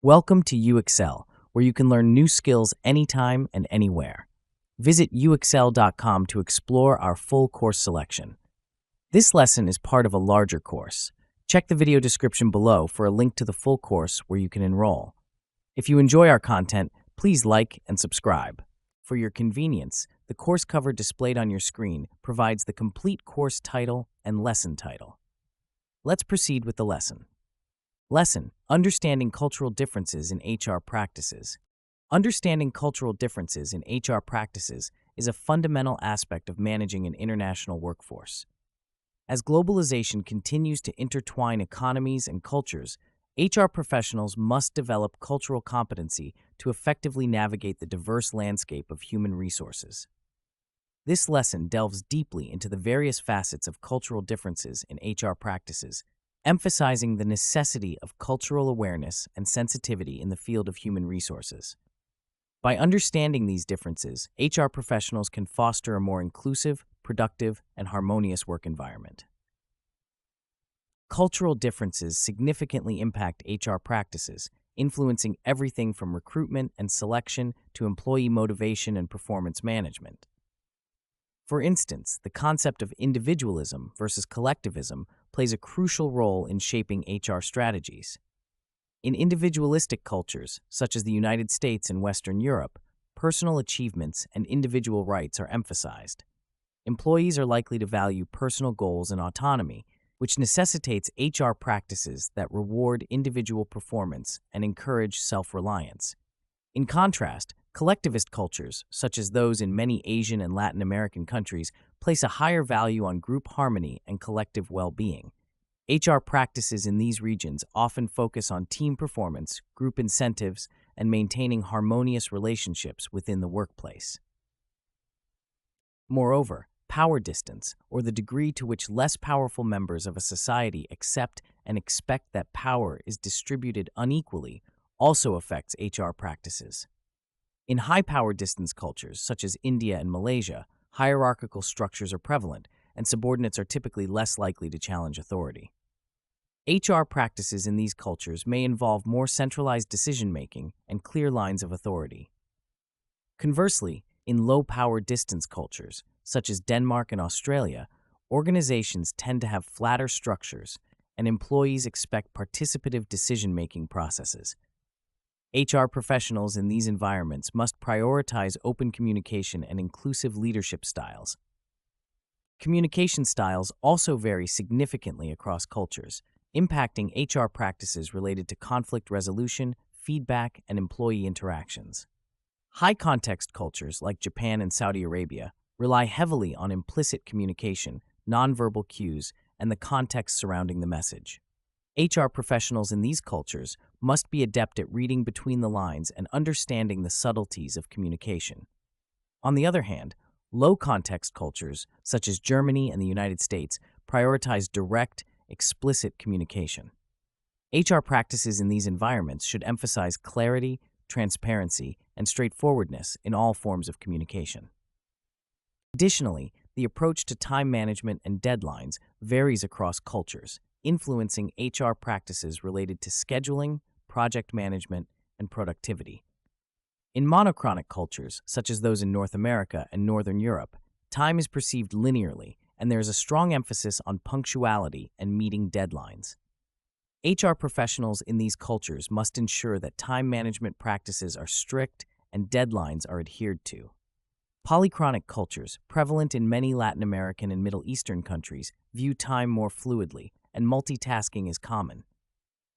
Welcome to UXL, where you can learn new skills anytime and anywhere. Visit uxl.com to explore our full course selection. This lesson is part of a larger course. Check the video description below for a link to the full course where you can enroll. If you enjoy our content, please like and subscribe. For your convenience, the course cover displayed on your screen provides the complete course title and lesson title. Let's proceed with the lesson. Lesson: Understanding Cultural Differences in HR Practices. Understanding cultural differences in HR practices is a fundamental aspect of managing an international workforce. As globalization continues to intertwine economies and cultures, HR professionals must develop cultural competency to effectively navigate the diverse landscape of human resources. This lesson delves deeply into the various facets of cultural differences in HR practices, emphasizing the necessity of cultural awareness and sensitivity in the field of human resources. By understanding these differences, HR professionals can foster a more inclusive, productive, and harmonious work environment. Cultural differences significantly impact HR practices, influencing everything from recruitment and selection to employee motivation and performance management. For instance, the concept of individualism versus collectivism plays a crucial role in shaping HR strategies. In individualistic cultures, such as the United States and Western Europe, personal achievements and individual rights are emphasized. Employees are likely to value personal goals and autonomy, which necessitates HR practices that reward individual performance and encourage self-reliance. In contrast, collectivist cultures, such as those in many Asian and Latin American countries, place a higher value on group harmony and collective well-being. HR practices in these regions often focus on team performance, group incentives, and maintaining harmonious relationships within the workplace. Moreover, power distance, or the degree to which less powerful members of a society accept and expect that power is distributed unequally, also affects HR practices. In high-power distance cultures, such as India and Malaysia, hierarchical structures are prevalent, and subordinates are typically less likely to challenge authority. HR practices in these cultures may involve more centralized decision-making and clear lines of authority. Conversely, in low-power distance cultures, such as Denmark and Australia, organizations tend to have flatter structures, and employees expect participative decision-making processes. HR professionals in these environments must prioritize open communication and inclusive leadership styles. Communication styles also vary significantly across cultures, impacting HR practices related to conflict resolution, feedback, and employee interactions. High-context cultures like Japan and Saudi Arabia rely heavily on implicit communication, nonverbal cues, and the context surrounding the message. HR professionals in these cultures must be adept at reading between the lines and understanding the subtleties of communication. On the other hand, low-context cultures, such as Germany and the United States, prioritize direct, explicit communication. HR practices in these environments should emphasize clarity, transparency, and straightforwardness in all forms of communication. Additionally, the approach to time management and deadlines varies across cultures, influencing HR practices related to scheduling, project management, and productivity. In monochronic cultures, such as those in North America and Northern Europe, time is perceived linearly, and there is a strong emphasis on punctuality and meeting deadlines. HR professionals in these cultures must ensure that time management practices are strict and deadlines are adhered to. Polychronic cultures, prevalent in many Latin American and Middle Eastern countries, view time more fluidly, and multitasking is common.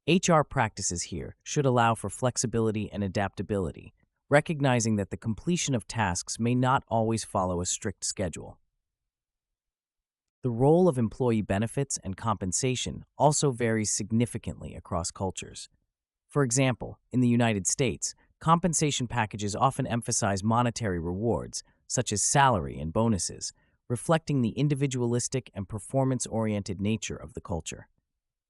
HR practices here should allow for flexibility and adaptability, recognizing that the completion of tasks may not always follow a strict schedule. The role of employee benefits and compensation also varies significantly across cultures. For example, in the United States, compensation packages often emphasize monetary rewards, such as salary and bonuses, reflecting the individualistic and performance-oriented nature of the culture.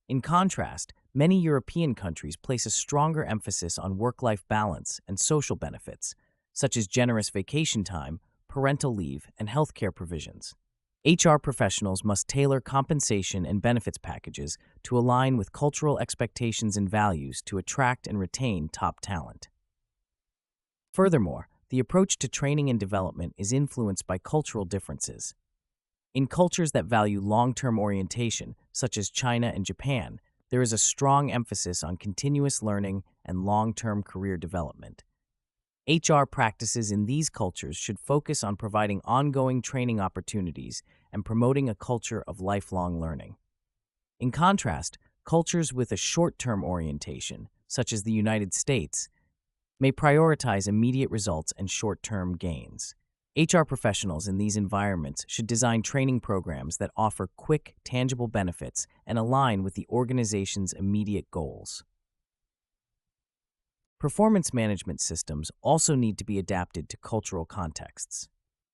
In contrast, many European countries place a stronger emphasis on work-life balance and social benefits, such as generous vacation time, parental leave, and healthcare provisions. HR professionals must tailor compensation and benefits packages to align with cultural expectations and values to attract and retain top talent. Furthermore, the approach to training and development is influenced by cultural differences. In cultures that value long-term orientation, such as China and Japan, there is a strong emphasis on continuous learning and long-term career development. HR practices in these cultures should focus on providing ongoing training opportunities and promoting a culture of lifelong learning. In contrast, cultures with a short-term orientation, such as the United States, may prioritize immediate results and short-term gains. HR professionals in these environments should design training programs that offer quick, tangible benefits and align with the organization's immediate goals. Performance management systems also need to be adapted to cultural contexts.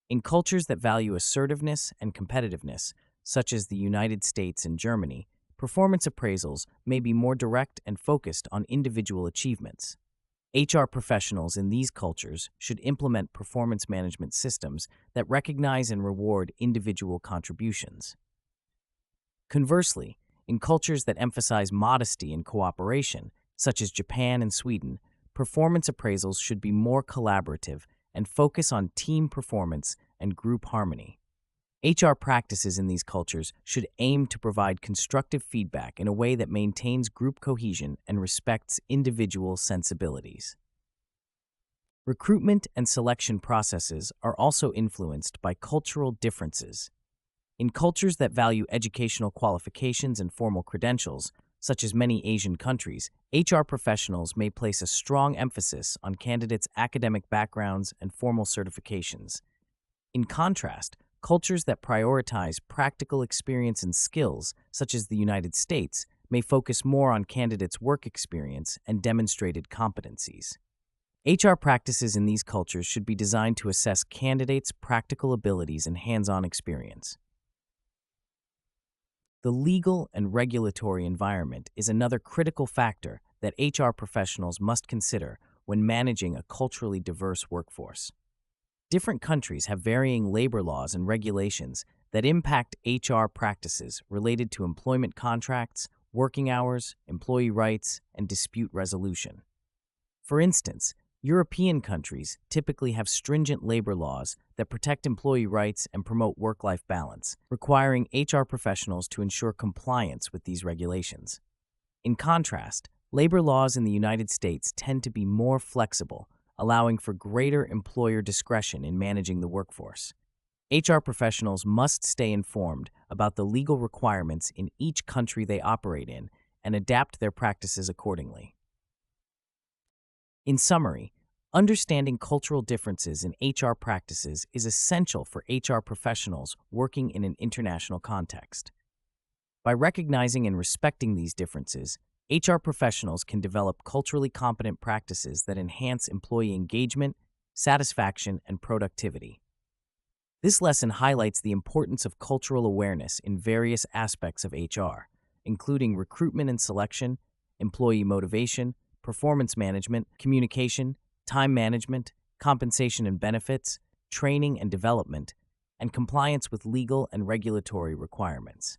In cultures that value assertiveness and competitiveness, such as the United States and Germany, performance appraisals may be more direct and focused on individual achievements. HR professionals in these cultures should implement performance management systems that recognize and reward individual contributions. Conversely, in cultures that emphasize modesty and cooperation, such as Japan and Sweden, performance appraisals should be more collaborative and focus on team performance and group harmony. HR practices in these cultures should aim to provide constructive feedback in a way that maintains group cohesion and respects individual sensibilities. Recruitment and selection processes are also influenced by cultural differences. In cultures that value educational qualifications and formal credentials, such as many Asian countries, HR professionals may place a strong emphasis on candidates' academic backgrounds and formal certifications. In contrast, cultures that prioritize practical experience and skills, such as the United States, may focus more on candidates' work experience and demonstrated competencies. HR practices in these cultures should be designed to assess candidates' practical abilities and hands-on experience. The legal and regulatory environment is another critical factor that HR professionals must consider when managing a culturally diverse workforce. Different countries have varying labor laws and regulations that impact HR practices related to employment contracts, working hours, employee rights, and dispute resolution. For instance, European countries typically have stringent labor laws that protect employee rights and promote work-life balance, requiring HR professionals to ensure compliance with these regulations. In contrast, labor laws in the United States tend to be more flexible, allowing for greater employer discretion in managing the workforce. HR professionals must stay informed about the legal requirements in each country they operate in and adapt their practices accordingly. In summary, understanding cultural differences in HR practices is essential for HR professionals working in an international context. By recognizing and respecting these differences, HR professionals can develop culturally competent practices that enhance employee engagement, satisfaction, and productivity. This lesson highlights the importance of cultural awareness in various aspects of HR, including recruitment and selection, employee motivation, performance management, communication, time management, compensation and benefits, training and development, and compliance with legal and regulatory requirements.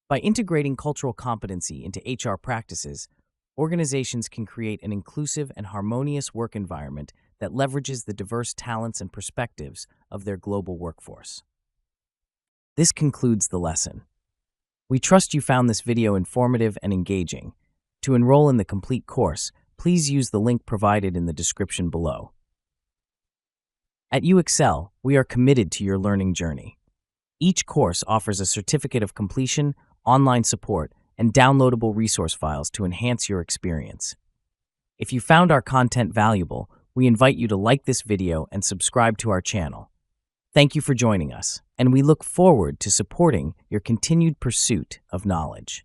By integrating cultural competency into HR practices, organizations can create an inclusive and harmonious work environment that leverages the diverse talents and perspectives of their global workforce. This concludes the lesson. We trust you found this video informative and engaging. To enroll in the complete course, please use the link provided in the description below. At UExcel, we are committed to your learning journey. Each course offers a certificate of completion, online support, and downloadable resource files to enhance your experience. If you found our content valuable, we invite you to like this video and subscribe to our channel. Thank you for joining us, and we look forward to supporting your continued pursuit of knowledge.